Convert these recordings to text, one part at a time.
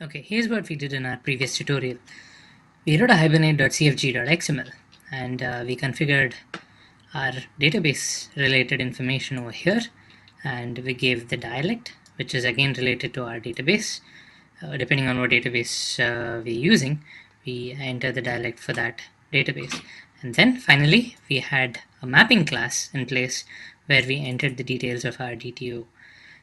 Okay, here's what we did in our previous tutorial. We wrote a hibernate.cfg.xml and we configured our database related information over here, and we gave the dialect, which is again related to our database. Depending on what database we're using, we enter the dialect for that database. And then finally, we had a mapping class in place where we entered the details of our DTO.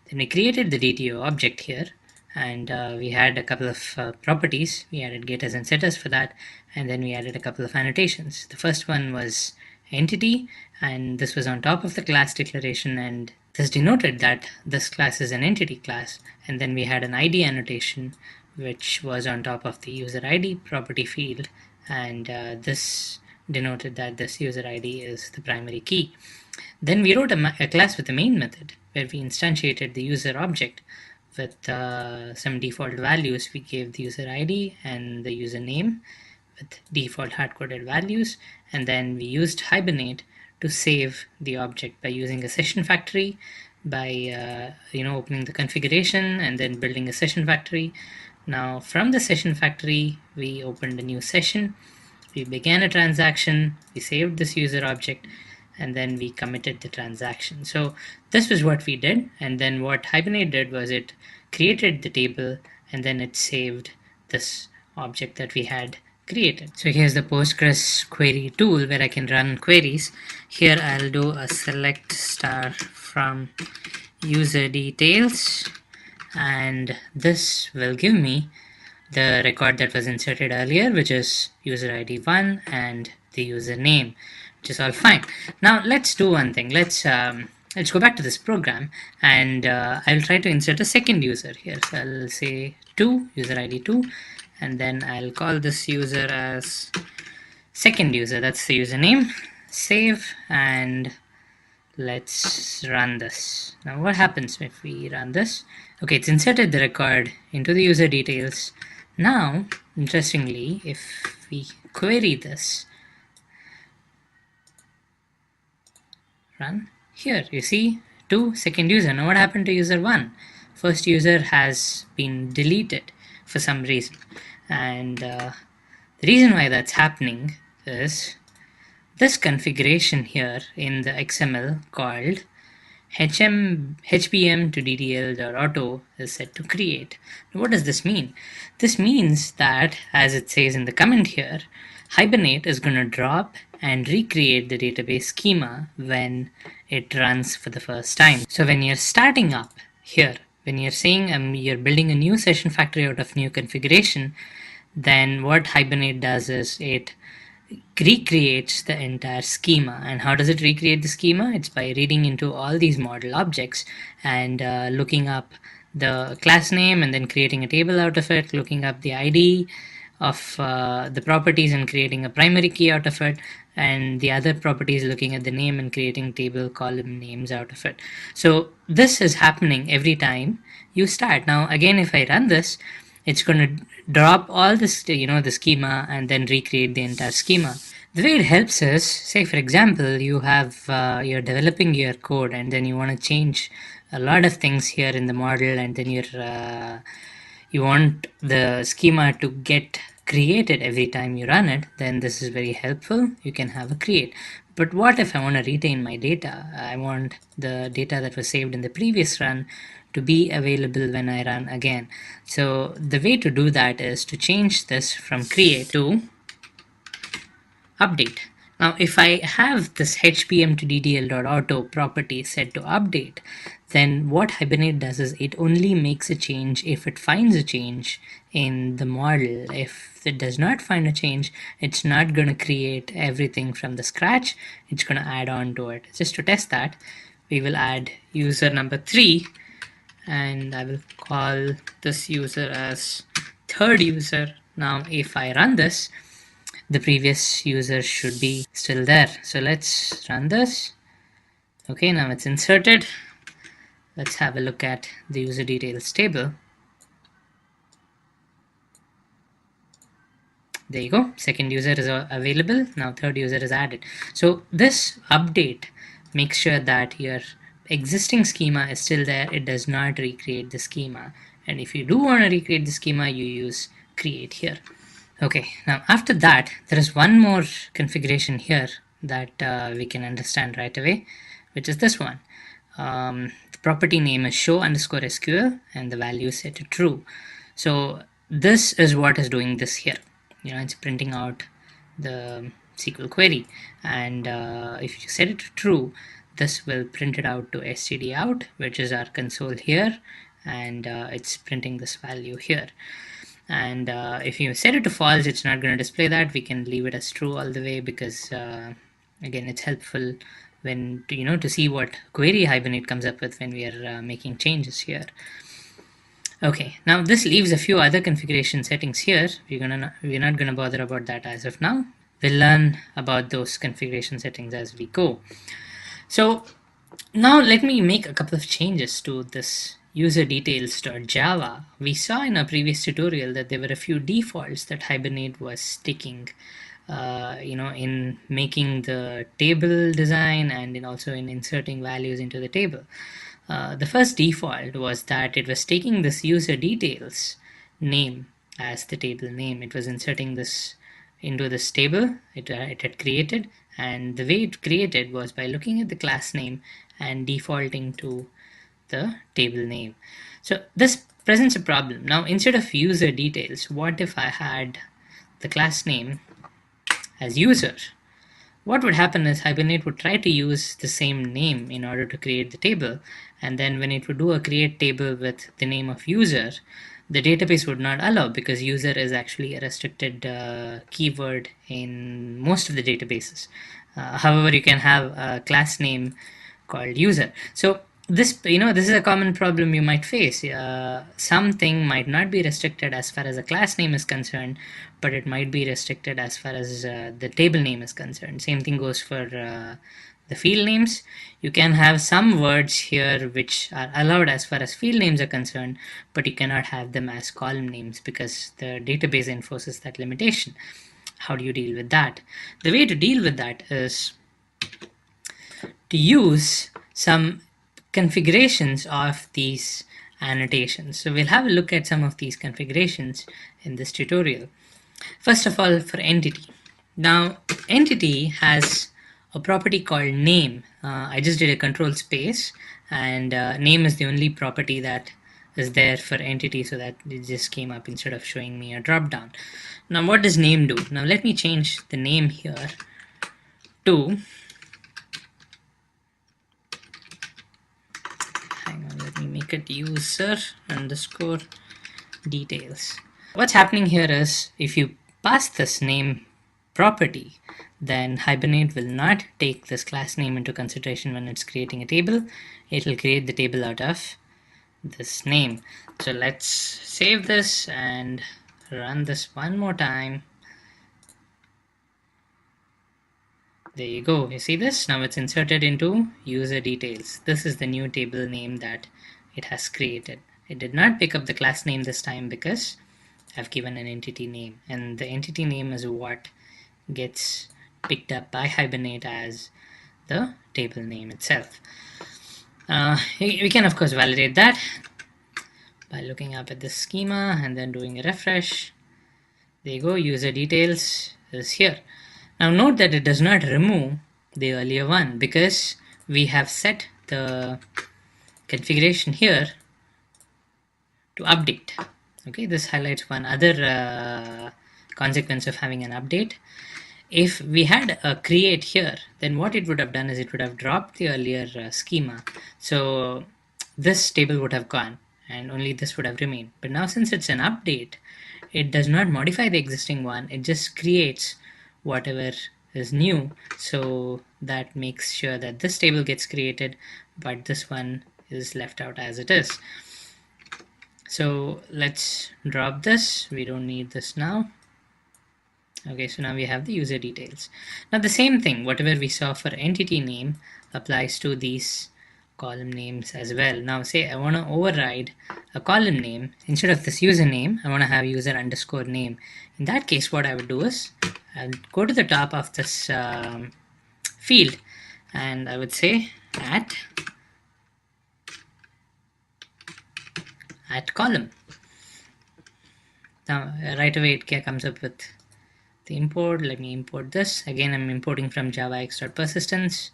Then we created the DTO object here, and we had a couple of properties. We added getters and setters for that, and then we added a couple of annotations. The first one was entity, and this was on top of the class declaration, and this denoted that this class is an entity class. And then we had an ID annotation, which was on top of the user ID property field, and this denoted that this user ID is the primary key. Then we wrote a class with a main method where we instantiated the user object with some default values. We gave the user ID and the username with default hard-coded values, and then we used Hibernate to save the object by using a session factory, by opening the configuration and then building a session factory. Now from the session factory, we opened a new session, we began a transaction, we saved this user object, and then we committed the transaction. So this was what we did, and then what Hibernate did was it created the table and then it saved this object that we had created. So here's the Postgres query tool where I can run queries. Here I'll do a select star from user details, and this will give me the record that was inserted earlier, which is user ID 1 and the username, which is all fine. Now let's do one thing. Let's go back to this program, and I'll try to insert a second user here. So I'll say 2, user ID 2, and then I'll call this user as second user. That's the username. Save, and let's run this. Now what happens if we run this? Okay, it's inserted the record into the user details. Now, interestingly, if we query this, run, here you see 2, second user. Now what happened to user 1? First user has been deleted for some reason, and the reason why that's happening is this configuration here in the XML called hbm2ddl.auto is set to create. Now, what does this mean? This means that, as it says in the comment here, Hibernate is going to drop and recreate the database schema when it runs for the first time. So when you're starting up here, when you're saying you're building a new session factory out of new configuration, then what Hibernate does is it recreates the entire schema. And how does it recreate the schema? It's by reading into all these model objects and looking up the class name and then creating a table out of it, looking up the ID of the properties and creating a primary key out of it, and the other properties looking at the name and creating table column names out of it. So this is happening every time you start. Now again, if I run this, it's going to drop all this, the schema, and then recreate the entire schema. The way it helps is, say for example, you have you're developing your code and then you want to change a lot of things here in the model, and then you want the schema to get created every time you run it. Then this is very helpful. You can have a create. But what if I want to retain my data? I want the data that was saved in the previous run to be available when I run again. So the way to do that is to change this from create to update. Now if I have this hbm2ddl.auto property set to update, then what Hibernate does is it only makes a change if it finds a change in the model. If it does not find a change, it's not going to create everything from the scratch. It's going to add on to it. Just to test that, we will add user number 3, and I will call this user as third user. Now if I run this, the previous user should be still there. So let's run this. Okay, now it's inserted. Let's have a look at the user details table. There you go, second user is available. Now third user is added. So this update makes sure that your existing schema is still there. It does not recreate the schema. and if you do want to recreate the schema, you use create here. Okay, now after that, there is one more configuration here that we can understand right away, which is this one. The property name is show underscore SQL and the value is set to true. So this is what is doing this here. It's printing out the SQL query, and if you set it to true, this will print it out to std out, which is our console here, and it's printing this value here. And if you set it to false, it's not going to display that. We can leave it as true all the way, because again, it's helpful when to see what query Hibernate comes up with when we are making changes here. Okay, now this leaves a few other configuration settings here. We're not gonna bother about that as of now. We'll learn about those configuration settings as we go. So now let me make a couple of changes to this user details.java. We saw in our previous tutorial that there were a few defaults that Hibernate was taking in making the table design and also in inserting values into the table. The first default was that it was taking this user details name as the table name. It was inserting this into this table it had created, and the way it created was by looking at the class name and defaulting to the table name. So this presents a problem. Now, instead of user details, what if I had the class name as user? What would happen is Hibernate would try to use the same name in order to create the table, and then when it would do a create table with the name of user, the database would not allow, because user is actually a restricted keyword in most of the databases. However, you can have a class name called user. So this is a common problem you might face. Something might not be restricted as far as a class name is concerned, but it might be restricted as far as the table name is concerned. Same thing goes for the field names. You can have some words here which are allowed as far as field names are concerned, but you cannot have them as column names because the database enforces that limitation. How do you deal with that? The way to deal with that is to use some configurations of these annotations. So we'll have a look at some of these configurations in this tutorial. First of all, for entity. Now, entity has a property called name. I just did a control space, and name is the only property that is there for entity, so that it just came up instead of showing me a drop down. Now, what does name do? Now, let me change the name here to, let me make it user underscore details. What's happening here is, if you pass this name property, then Hibernate will not take this class name into consideration when it's creating a table. It will create the table out of this name. So let's save this and run this one more time. There you go. You see this? Now it's inserted into user details. This is the new table name that it has created. It did not pick up the class name this time because I've given an entity name, and the entity name is what gets picked up by Hibernate as the table name itself. We can of course validate that by looking up at the schema and then doing a refresh. There you go, user details is here. Now note that it does not remove the earlier one because we have set the configuration here to update. Okay, this highlights one other consequence of having an update. If we had a create here, then what it would have done is it would have dropped the earlier schema. So this table would have gone and only this would have remained. But now since it's an update, it does not modify the existing one. It just creates whatever is new. So that makes sure that this table gets created, but this one is left out as it is. So let's drop this. We don't need this now. Okay, so now we have the user details. Now the same thing, whatever we saw for entity name applies to these column names as well. Now say I want to override a column name. Instead of this username, I want to have user underscore name. In that case, what I would do is I'll go to the top of this field and I would say at at column. Now right away it comes up with the import. Let me import this. Again, I'm importing from javax.persistence.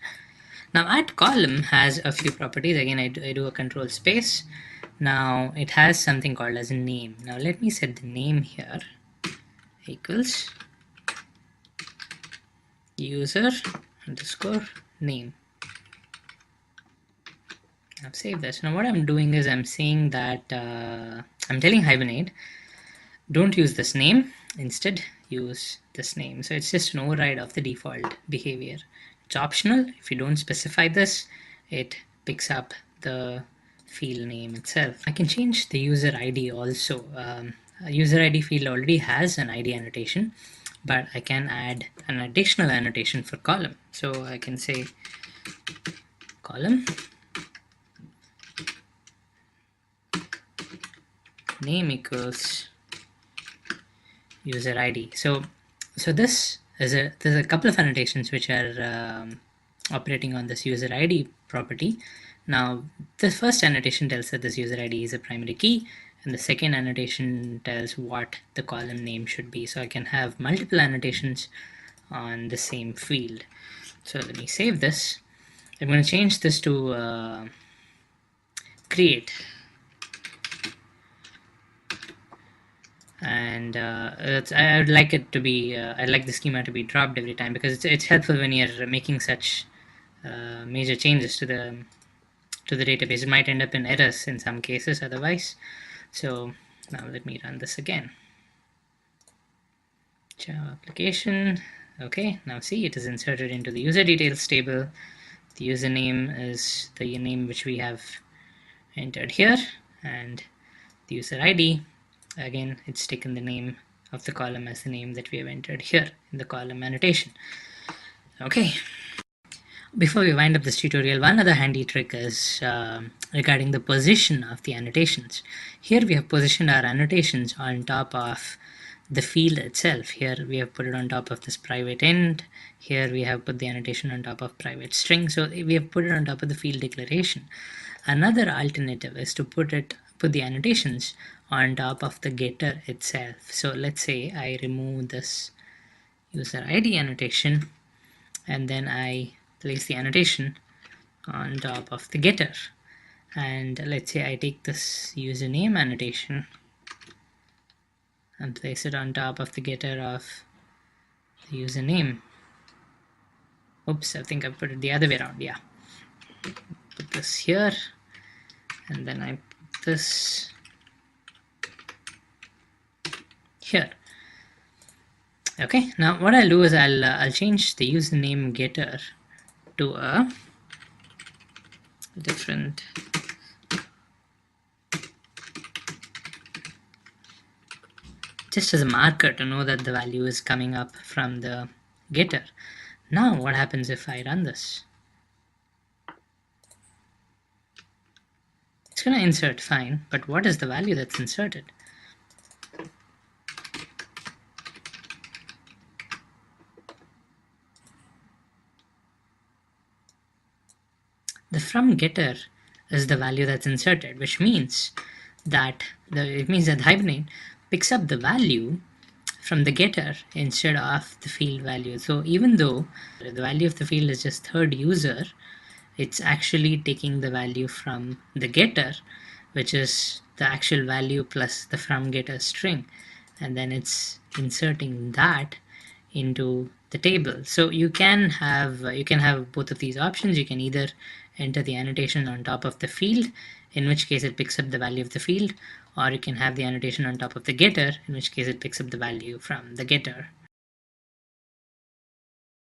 Now at column has a few properties. Again, I do a control space. Now it has something called as a name. Now let me set the name here equals user underscore name. Now save this. Now what I'm doing is I'm saying that I'm telling Hibernate, don't use this name, instead use this name. So it's just an override of the default behavior. It's optional. If you don't specify this, it picks up the field name itself. I can change the user ID also. A user ID field already has an ID annotation, but I can add an additional annotation for column. So I can say column name equals user ID. So this is there's a couple of annotations which are operating on this user ID property. Now the first annotation tells that this user ID is a primary key, and the second annotation tells what the column name should be. So I can have multiple annotations on the same field. So let me save this. I'm going to change this to create, and I would like it to be I'd like the schema to be dropped every time, because it's helpful when you're making such major changes to the database. It might end up in errors in some cases otherwise. So now let me run this again. Java application. Okay, now see, it is inserted into the user details table. The username is the name which we have entered here, and the user ID, again, it's taken the name of the column as the name that we have entered here in the column annotation. Okay. Before we wind up this tutorial, one other handy trick is regarding the position of the annotations. Here we have positioned our annotations on top of the field itself. Here we have put it on top of this private int. Here we have put the annotation on top of private string. So we have put it on top of the field declaration. Another alternative is to put the annotations on top of the getter itself. So let's say I remove this user ID annotation, and then I place the annotation on top of the getter, and let's say I take this username annotation and place it on top of the getter of the username. Oops, I think I put it the other way around. Yeah, put this here, and then I put this here. Okay, now what I'll do is I'll change the username getter to a different just as a marker to know that the value is coming up from the getter. Now what happens if I run this? It's going to insert fine, but what is the value that's inserted? The from getter is the value that's inserted, which means that Hibernate picks up the value from the getter instead of the field value. So even though the value of the field is just third user, it's actually taking the value from the getter, which is the actual value plus the from getter string, and then it's inserting that into the table. So you can have both of these options. You can either enter the annotation on top of the field, in which case it picks up the value of the field, or you can have the annotation on top of the getter, in which case it picks up the value from the getter.